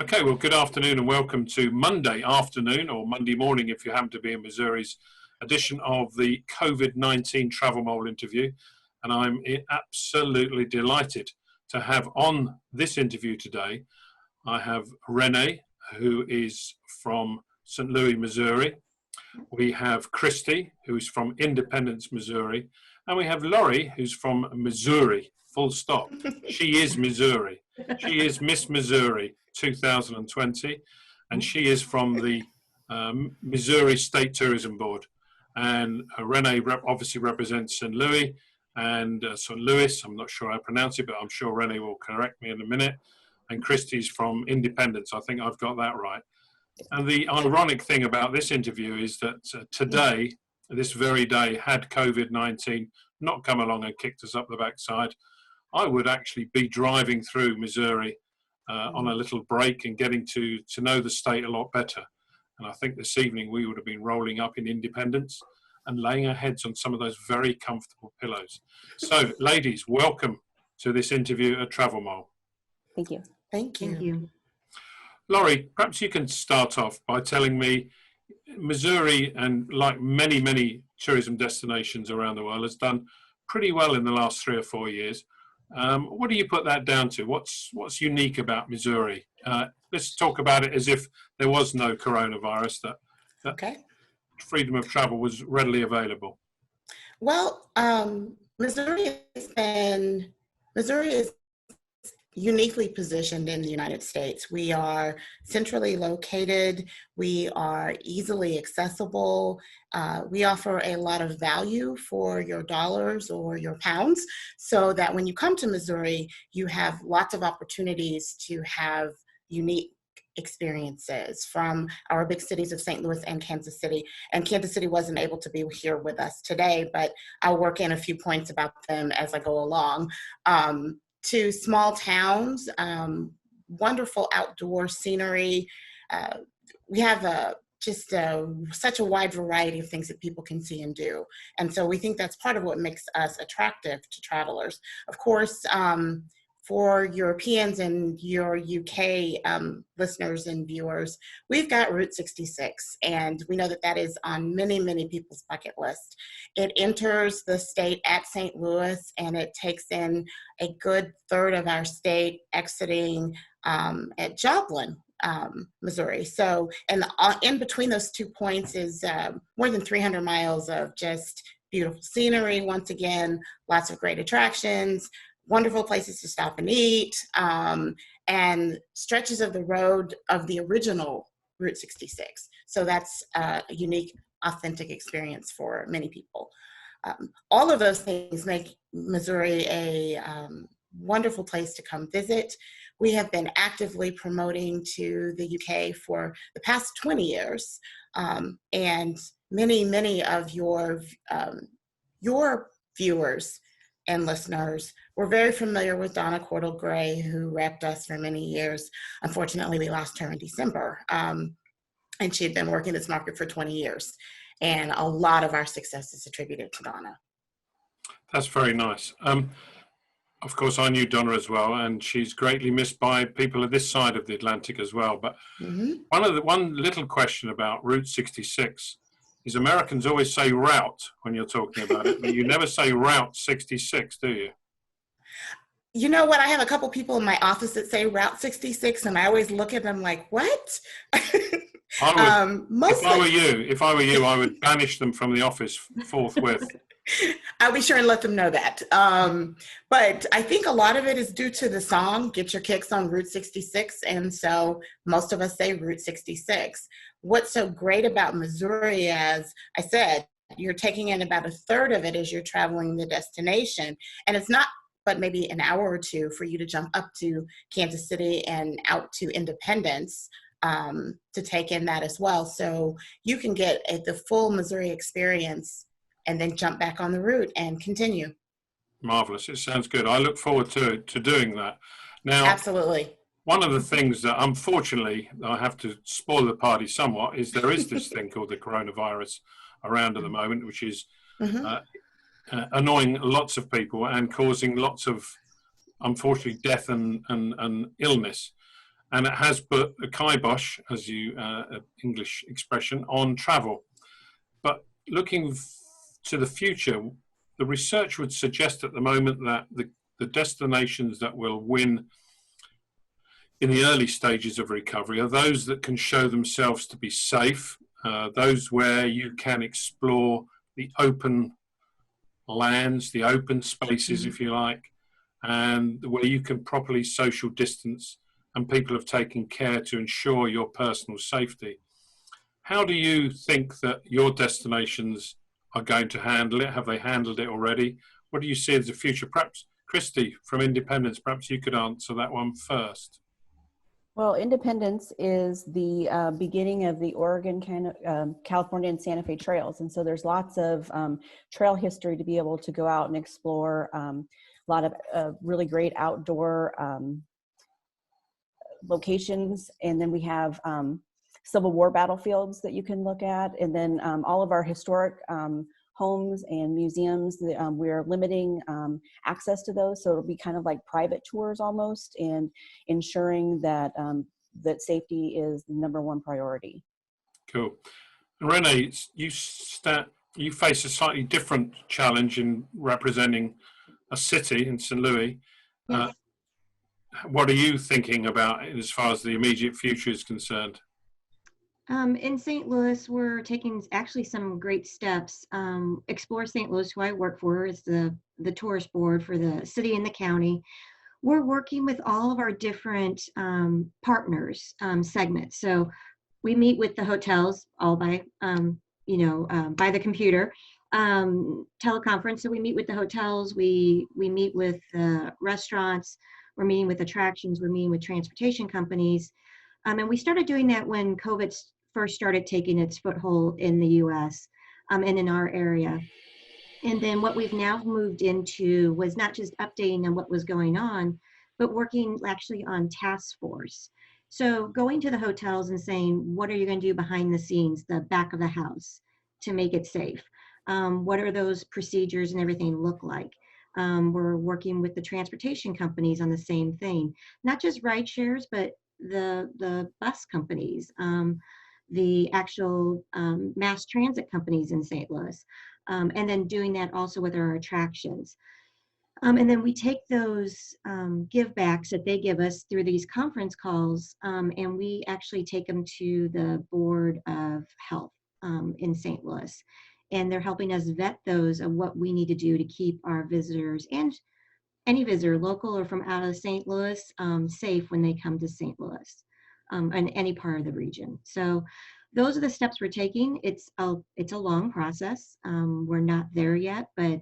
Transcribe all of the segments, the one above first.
Okay, well, good afternoon and welcome to Monday afternoon or Monday morning if you happen to be in Missouri's edition of the COVID-19 Travel Mole interview. And I'm absolutely delighted to have on this interview today, I have Renee, who is from St. Louis, Missouri. We have Christy, who's from Independence, Missouri. And we have Laurie, who's from Missouri, full stop. She is Missouri. She is Miss Missouri 2020, and she is from the Missouri State Tourism Board. And Renee obviously represents St. Louis and St. Louis. I'm not sure how I pronounce it, but I'm sure Renee will correct me in a minute. And Christy's from Independence. I think I've got that right. And the ironic thing about this interview is that today, this very day, had COVID-19 not come along and kicked us up the backside, I would actually be driving through Missouri on a little break and getting to know the state a lot better. And I think this evening we would have been rolling up in Independence and laying our heads on some of those very comfortable pillows. So, ladies, welcome to this interview at Travel Mole. Thank you. Thank you. Thank you. Laurie, perhaps you can start off by telling me, Missouri, and like many, many tourism destinations around the world, has done pretty well in the last 3 or 4 years. What do you put that down to? What's unique about Missouri? Let's talk about it as if there was no coronavirus, that Okay. freedom of travel was readily available. Well, Missouri is uniquely positioned in the United States. We are centrally located. We are easily accessible. We offer a lot of value for your dollars or your pounds, so that when you come to Missouri, you have lots of opportunities to have unique experiences from our big cities of St. Louis and Kansas City. And Kansas City wasn't able to be here with us today, but I'll work in a few points about them as I go along. To small towns, wonderful outdoor scenery. We have such a wide variety of things that people can see and do. And so we think that's part of what makes us attractive to travelers. Of course, for Europeans and your UK listeners and viewers, we've got Route 66, and we know that that is on many, many people's bucket list. It enters the state at St. Louis, and it takes in a good third of our state, exiting at Joplin, Missouri. So, and in between those 2 points is more than 300 miles of just beautiful scenery. Once again, lots of great attractions, wonderful places to stop and eat, and stretches of the road of the original Route 66. So that's a unique, authentic experience for many people. All of those things make Missouri a wonderful place to come visit. We have been actively promoting to the UK for the past 20 years, and many of your viewers and listeners were very familiar with Donna Cordell Gray, who repped us for many years. Unfortunately, we lost her in December, and she had been working this market for 20 years. And a lot of our success is attributed to Donna. That's very nice. Of course, I knew Donna as well, and she's greatly missed by people of this side of the Atlantic as well. But one little question about Route 66 is Americans always say route when you're talking about it, but you never say Route 66, do you? You know what? I have a couple people in my office that say Route 66, and I always look at them like, what? If I were you, I would banish them from the office forthwith. I'll be sure and let them know that. But I think a lot of it is due to the song, Get Your Kicks on Route 66. And so most of us say Route 66. What's so great about Missouri, as I said, you're taking in about a third of it as you're traveling the destination. And it's not but maybe an hour or two for you to jump up to Kansas City and out to Independence to take in that as well. So you can get the full Missouri experience and then jump back on the route and continue. Marvelous. It sounds good. I look forward to doing that. Now, absolutely. One of the things that, unfortunately, I have to spoil the party somewhat, is there is this thing called the coronavirus around at the moment, which is annoying lots of people and causing lots of, unfortunately, death and illness. and it has put a kibosh, as you English expression, on travel. But looking to the future, the research would suggest at the moment that the destinations that will win in the early stages of recovery are those that can show themselves to be safe, those where you can explore the open lands, the open spaces, if you like, and where you can properly social distance and people have taken care to ensure your personal safety. How do you think that your destinations are going to handle it? Have they handled it already? What do you see as the future? Perhaps, Christy from Independence, perhaps you could answer that one first. Well, Independence is the beginning of the Oregon, California, and Santa Fe trails. And so there's lots of trail history to be able to go out and explore. A lot of really great outdoor locations. And then we have Civil War battlefields that you can look at. And then all of our historic homes and museums, we're limiting access to those. So it'll be kind of like private tours almost, and ensuring that that safety is the #1 priority. Cool. And Renee, you face a slightly different challenge in representing a city in St. Louis. Yes. What are you thinking about as far as the immediate future is concerned? In St. Louis, we're taking actually some great steps. Explore St. Louis, who I work for, is the tourist board for the city and the county. We're working with all of our different partners segments. So we meet with the hotels all by, by the computer teleconference. So we meet with the hotels. We meet with restaurants. We're meeting with attractions. We're meeting with transportation companies. And we started doing that when COVID first started taking its foothold in the U.S. And in our area. And then what we've now moved into was not just updating on what was going on, but working actually on task force. So going to the hotels and saying, what are you going to do behind the scenes, the back of the house, to make it safe? What are those procedures and everything look like? We're working with the transportation companies on the same thing, not just ride shares, but the bus companies, the actual mass transit companies in St. Louis, and then doing that also with our attractions. And then we take those give backs that they give us through these conference calls, and we actually take them to the Board of Health in St. Louis. And they're helping us vet those of what we need to do to keep our visitors and any visitor, local or from out of St. Louis, safe when they come to St. Louis and any part of the region. So those are the steps we're taking. It's a long process. We're not there yet, but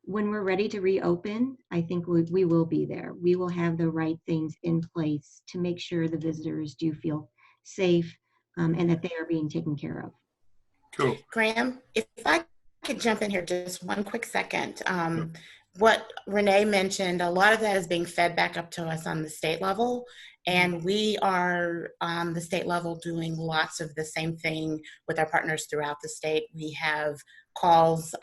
when we're ready to reopen, I think we will be there. We will have the right things in place to make sure the visitors do feel safe and that they are being taken care of. Cool. Graham, if I could jump in here just one quick second. What Renee mentioned, a lot of that is being fed back up to us on the state level. And we are on the state level doing lots of the same thing with our partners throughout the state. We have calls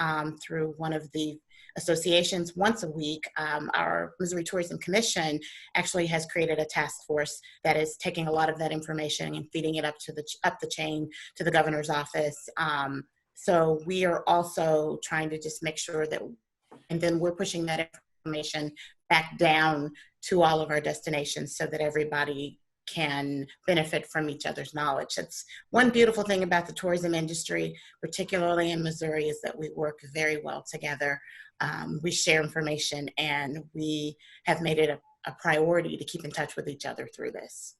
through one of the associations once a week. Our Missouri Tourism Commission actually has created a task force that is taking a lot of that information and feeding it up the chain to the governor's office. So we are also trying to just make sure that, and then we're pushing that information back down to all of our destinations so that everybody can benefit from each other's knowledge. That's one beautiful thing about the tourism industry, particularly in Missouri, is that we work very well together. We share information, and we have made it a priority to keep in touch with each other through this.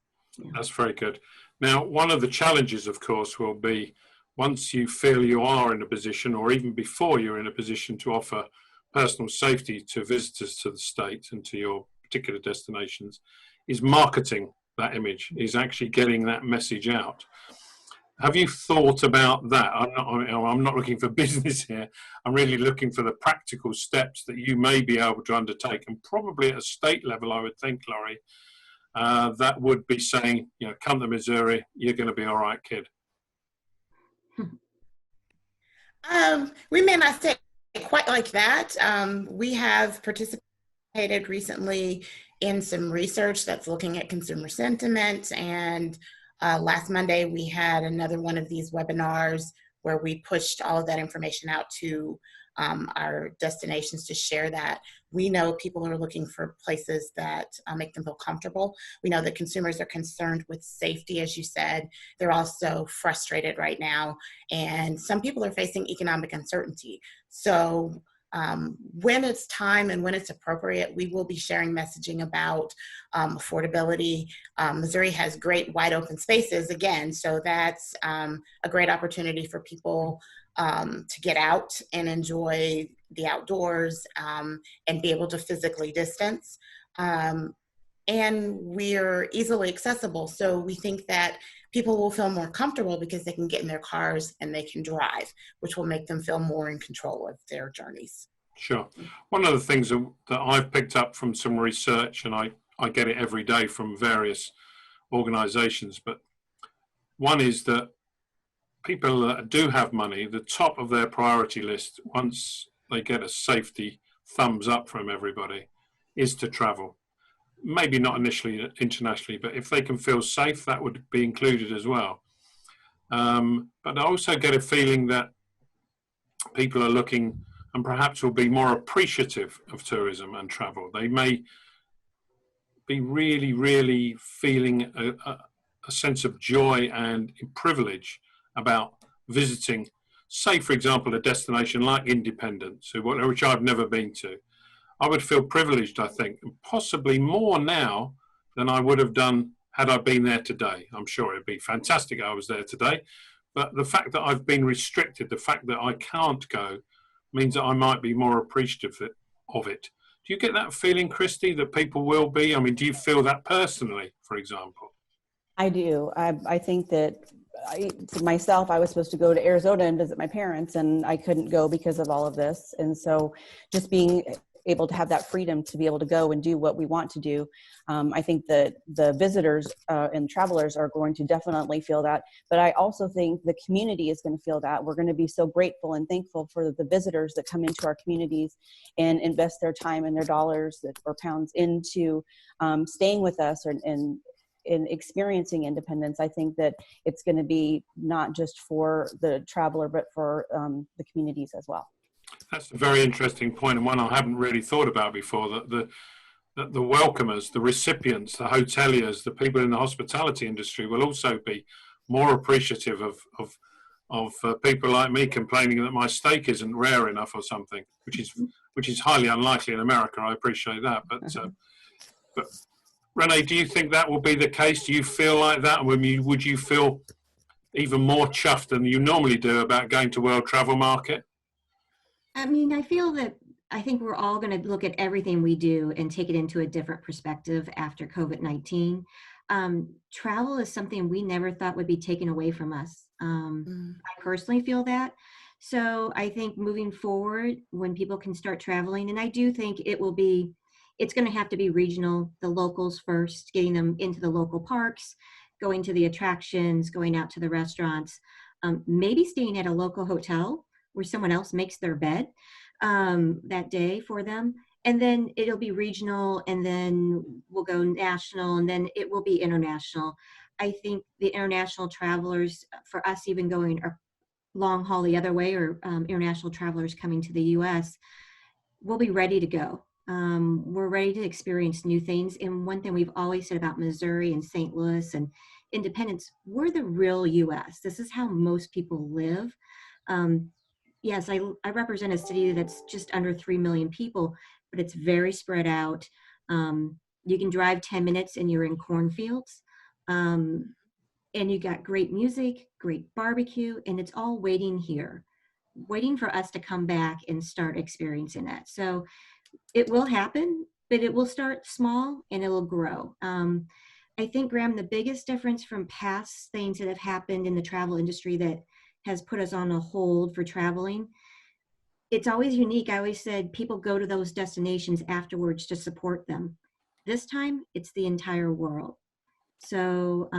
That's very good. Now, one of the challenges, of course, will be once you feel you are in a position, or even before you're in a position to offer personal safety to visitors to the state and to your particular destinations, is marketing that image, is actually getting that message out. Have you thought about that? I'm not looking for business here. I'm really looking for the practical steps that you may be able to undertake, and probably at a state level, I would think, Laurie, that would be saying, come to Missouri, you're going to be all right, kid. We may not say quite like that. We have participated recently in some research that's looking at consumer sentiment. And last Monday, we had another one of these webinars where we pushed all of that information out to our destinations to share that. We know people are looking for places that make them feel comfortable. We know that consumers are concerned with safety, as you said. They're also frustrated right now. And some people are facing economic uncertainty. So when it's time and when it's appropriate, we will be sharing messaging about affordability. Missouri has great wide open spaces again, so that's a great opportunity for people to get out and enjoy the outdoors and be able to physically distance. And we're easily accessible, so we think that people will feel more comfortable because they can get in their cars and they can drive, which will make them feel more in control of their journeys. Sure. One of the things that I've picked up from some research, and I get it every day from various organizations, but one is that people that do have money, the top of their priority list, once they get a safety thumbs up from everybody, is to travel. Maybe not initially internationally, but if they can feel safe, that would be included as well. But I also get a feeling that people are looking and perhaps will be more appreciative of tourism and travel. They may be really, really feeling a sense of joy and privilege about visiting, say, for example, a destination like Independence, which I've never been to. I would feel privileged, I think, and possibly more now than I would have done had I been there today. I'm sure it'd be fantastic I was there today, but the fact that I've been restricted, the fact that I can't go, means that I might be more appreciative of it. Do you get that feeling, Christy, that people will be? I mean, do you feel that personally, for example? I do. I think that myself, I was supposed to go to Arizona and visit my parents, and I couldn't go because of all of this. And so just being able to have that freedom to be able to go and do what we want to do. I think that the visitors and travelers are going to definitely feel that, but I also think the community is going to feel that. We're going to be so grateful and thankful for the visitors that come into our communities and invest their time and their dollars or pounds into staying with us and experiencing independence. I think that it's going to be not just for the traveler, but for the communities as well. That's a very interesting point, and one I haven't really thought about before, that the welcomers, the recipients, the hoteliers, the people in the hospitality industry will also be more appreciative of people like me complaining that my steak isn't rare enough or something, which is highly unlikely in America. I appreciate that. But Renee, do you think that will be the case? Do you feel like that? Would you feel even more chuffed than you normally do about going to World Travel Market? I mean, I think we're all going to look at everything we do and take it into a different perspective after COVID-19. Travel is something we never thought would be taken away from us. I personally feel that. So I think moving forward, when people can start traveling, and I do think it's going to have to be regional, the locals first, getting them into the local parks, going to the attractions, going out to the restaurants, maybe staying at a local hotel where someone else makes their bed that day for them. And then it'll be regional, and then we'll go national, and then it will be international. I think the international travelers, for us even going long haul the other way, or international travelers coming to the US, we'll be ready to go. We're ready to experience new things. And one thing we've always said about Missouri and St. Louis and Independence, we're the real US. This is how most people live. Yes, I represent a city that's just under 3 million people, but it's very spread out. You can drive 10 minutes and you're in cornfields. And you got great music, great barbecue, and it's all waiting here, waiting for us to come back and start experiencing that. So it will happen, but it will start small and it will grow. I think, Graham, the biggest difference from past things that have happened in the travel industry that has put us on a hold for traveling, it's always unique. I always said people go to those destinations afterwards to support them. This time, it's the entire world. So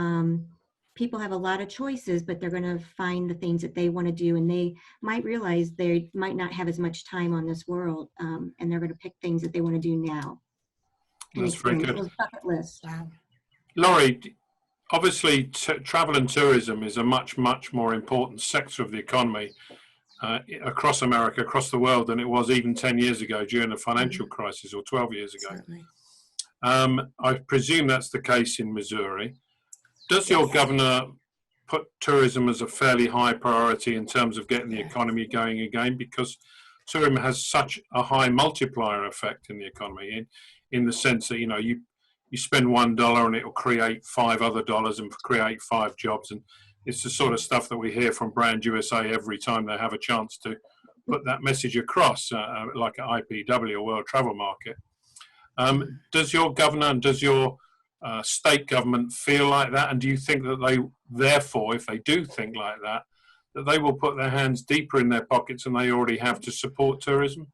people have a lot of choices, but they're going to find the things that they want to do, and they might realize they might not have as much time on this world, and they're going to pick things that they want to do now. That's very good. Those bucket lists. Wow. Laurie, obviously travel and tourism is a much, much more important sector of the economy across America, across the world, than it was even 10 years ago during the financial crisis, or 12 years ago. Certainly. I presume that's the case in Missouri. Does your governor put tourism as a fairly high priority in terms of getting the economy going again? Because tourism has such a high multiplier effect in the economy, in the sense that, you know, you spend $1 and it will create $5 other dollars and create 5 jobs. And it's the sort of stuff that we hear from Brand USA every time they have a chance to put that message across, like at IPW or World Travel Market. Does your governor and does your state government feel like that? And do you think that they, therefore, if they do think like that, that they will put their hands deeper in their pockets than they already have to support tourism?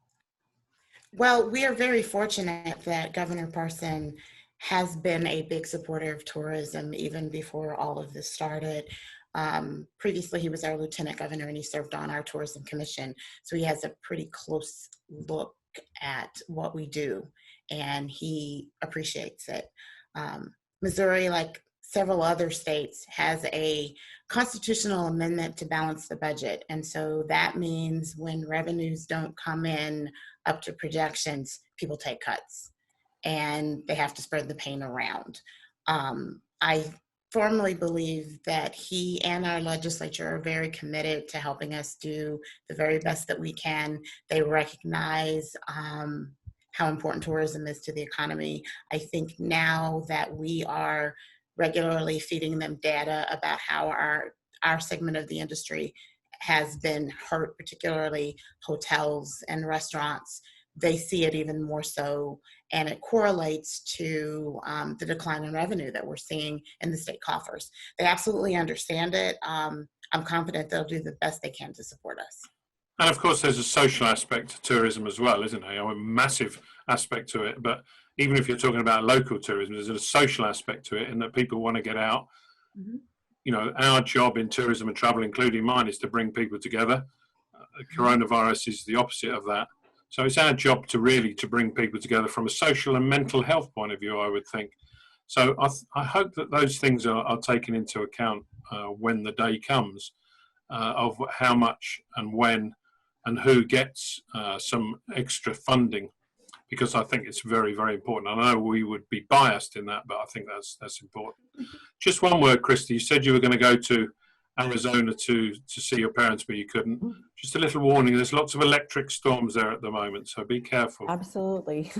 Well, we are very fortunate that Governor Parson has been a big supporter of tourism even before all of this started. Previously, he was our lieutenant governor and he served on our tourism commission. So he has a pretty close look at what we do and he appreciates it. Missouri, like several other states, has a constitutional amendment to balance the budget. And so that means when revenues don't come in up to projections, people take cuts and they have to spread the pain around. I firmly believe that he and our legislature are very committed to helping us do the very best that we can. They recognize how important tourism is to the economy. I think now that we are regularly feeding them data about how our segment of the industry has been hurt, particularly hotels and restaurants, they see it even more so, and it correlates to the decline in revenue that we're seeing in the state coffers. They absolutely understand it. I'm confident they'll do the best they can to support us. And of course, there's a social aspect to tourism as well, isn't there? A massive aspect to it. But even if you're talking about local tourism, there's a social aspect to it, in that people want to get out. Mm-hmm. You know, our job in tourism and travel, including mine, is to bring people together. Coronavirus is the opposite of that. So it's our job to really to bring people together from a social and mental health point of view, I would think. So I hope that those things are taken into account when the day comes, of how much and when and who gets some extra funding, because I think it's very, very important. I know we would be biased in that, but I think that's important. Just one word, Christy. You said you were going to go to Arizona to see your parents, but you couldn't. Just a little warning, there's lots of electric storms there at the moment, so be careful. Absolutely.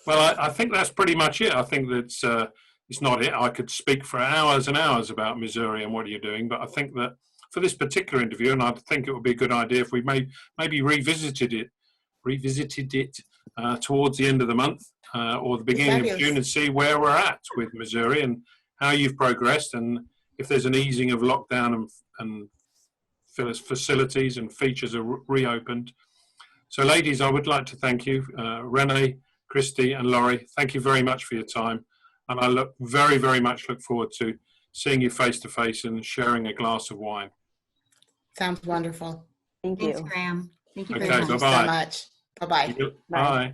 Well, I think that's pretty much it. I think that's it's not it. I could speak for hours and hours about Missouri and what you're doing, but I think that for this particular interview, and I think it would be a good idea if we maybe revisited it towards the end of the month or the beginning of June, and see where we're at with Missouri and how you've progressed, and if there's an easing of lockdown and facilities and features are reopened. So ladies, I would like to thank you, Renee, Christy and Laurie. Thank you very much for your time. And I very, very much look forward to seeing you face to face and sharing a glass of wine. Sounds wonderful. Thank you. Thanks, Graham. Thank you Okay, very much. Thank you so much. Bye-bye. Bye.